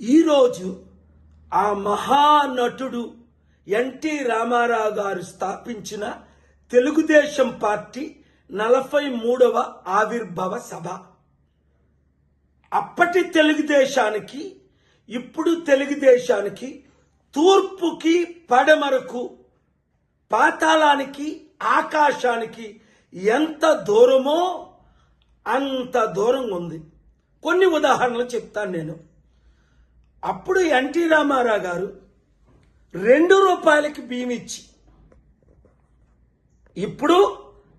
ఈరోజు ఆ మహానటుడు ఎన్టీ రామారావు గారు స్థాపించిన తెలుగుదేశం పార్టీ 43వ ఆవిర్భావ సభ. అప్పటి తెలుగుదేశానికి ఇప్పుడు తెలుగుదేశానికి తూర్పుకి పడమరకు పాతాళానికి ఆకాశానికి ఎంత దూరమో అంత దూరం ఉంది. కొన్ని ఉదాహరణలు చెప్తాను నేను. అప్పుడు ఎన్టీ రామారావు గారు 2 రూపాయలకి బియ్యం ఇచ్చి, ఇప్పుడు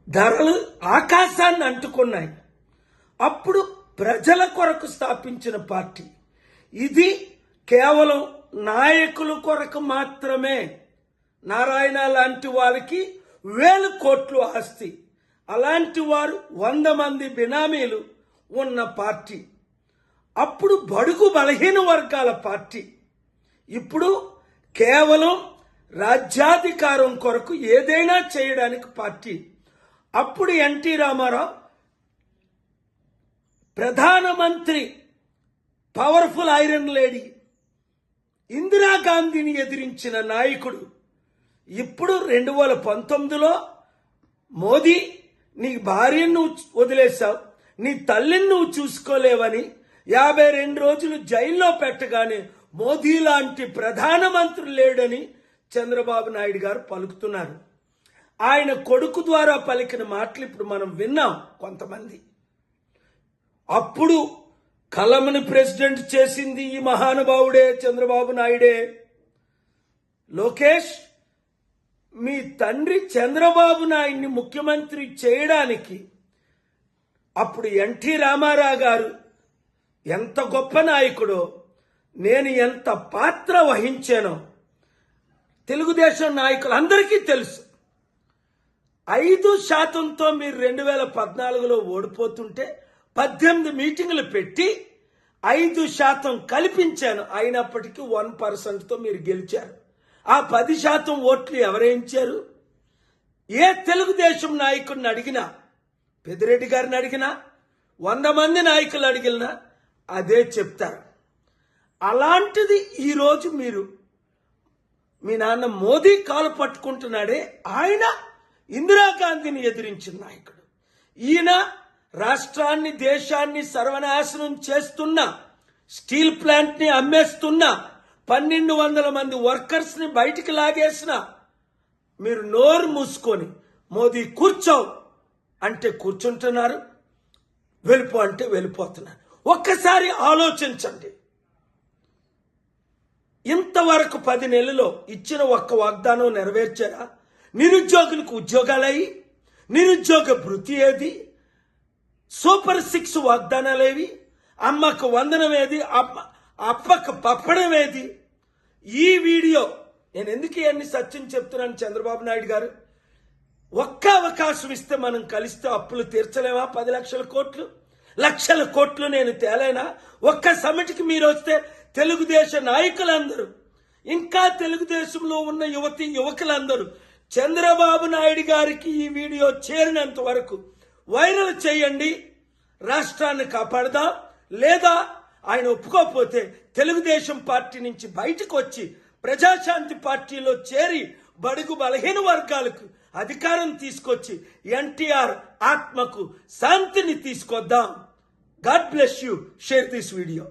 ధరలు ఆకాశాన్ని అంటుకున్నాయి. అప్పుడు ప్రజల కొరకు స్థాపించిన పార్టీ ఇది. కేవలం నాయకుల కొరకు మాత్రమే. నారాయణ లాంటి వాళ్ళకి 1000 కోట్లు ఆస్తి, అలాంటి వారు 100 మంది బినామీలు ఉన్న పార్టీ. అప్పుడు బడుగు బలహీన వర్గాల పార్టీ. ఇప్పుడు కేవలం రాజ్యాధికారం కొరకు ఏదైనా చేయడానికి పార్టీ. అప్పుడు ఎన్టీ రామారావు ప్రధానమంత్రి, పవర్ఫుల్ ఐరన్ లేడీ ఇందిరాగాంధీని ఎదిరించిన నాయకుడు. ఇప్పుడు 2019లో మోదీ, నీ భార్యను వదిలేశావు, నీ తల్లిని నువ్వు చూసుకోలేవని 52 రోజులు జైల్లో పెట్టగానే మోదీ లాంటి ప్రధానమంత్రి లేడని చంద్రబాబు నాయుడు గారు పలుకుతున్నారు. ఆయన కొడుకు ద్వారా పలికిన మాటలు ఇప్పుడు మనం విన్నాం కొంతమంది. అప్పుడు కలమని ప్రెసిడెంట్ చేసింది ఈ మహానుభావుడే, చంద్రబాబు నాయుడే. లోకేష్, మీ తండ్రి చంద్రబాబు నాయుడిని ముఖ్యమంత్రి చేయడానికి అప్పుడు ఎన్టీ రామారావు గారు ఎంత గొప్ప నాయకుడో, నేను ఎంత పాత్ర వహించానో తెలుగుదేశం నాయకులందరికీ తెలుసు. 5%తో మీరు 2014లో ఓడిపోతుంటే 18 మీటింగులు పెట్టి 5% కల్పించాను. అయినప్పటికీ 1%తో మీరు గెలిచారు. ఆ 10% ఓట్లు ఎవరేయించారు? ఏ తెలుగుదేశం నాయకుడిని అడిగినా, పెద్దిరెడ్డి గారిని అడిగినా, 100 మంది నాయకులు అడిగినా అదే చెప్తారు. అలాంటిది ఈరోజు మీరు, మీ నాన్న మోదీ కాలు పట్టుకుంటున్నాడే, ఆయన ఇందిరాగాంధీని ఎదిరించిన నాయకుడు. ఈయన రాష్ట్రాన్ని, దేశాన్ని సర్వనాశనం చేస్తున్న, స్టీల్ ప్లాంట్ ని అమ్మేస్తున్న, 1200 మంది వర్కర్స్ ని బయటికి లాగేసిన, మీరు నోరు మూసుకొని మోదీ కూర్చో అంటే కూర్చుంటున్నారు, వెళ్ళిపో అంటే వెళ్ళిపోతున్నారు. ఒక్కసారి ఆలోచించండి. ఇంతవరకు 10 నెలల్లో ఇచ్చిన ఒక్క వాగ్దానం నెరవేర్చారా? నిరుద్యోగులకు ఉద్యోగాలయ్యి, నిరుద్యోగ భృతి ఏది? సూపర్ 6 వాగ్దానాలేవి? అమ్మకు వందనం ఏది? అప్పకు పప్పడం ఏది? ఈ వీడియో నేను ఎందుకు ఇవన్నీ సత్యం చెప్తున్నాను? చంద్రబాబు నాయుడు గారు, ఒక్క అవకాశం ఇస్తే మనం కలిస్తే అప్పులు తీర్చలేమా? 10 లక్షల కోట్లు, లక్షల కోట్లు నేను తేలేనా? ఒక్క సమిటికి మీరు వస్తే తెలుగుదేశ నాయకులందరూ, ఇంకా తెలుగుదేశంలో ఉన్న యువకులందరూ చంద్రబాబు నాయుడు గారికి ఈ వీడియో చేరినంత వరకు వైరల్ చేయండి. రాష్ట్రాన్ని కాపాడదాం. లేదా ఆయన ఒప్పుకోకపోతే తెలుగుదేశం పార్టీ నుంచి బయటకు వచ్చి ప్రజాశాంతి పార్టీలో చేరి బడుగు బలహీన వర్గాలకు అధికారం తీసుకొచ్చి ఎన్టీఆర్ ఆత్మకు శాంతిని తీసుకొద్దాం. God bless you. Share this video.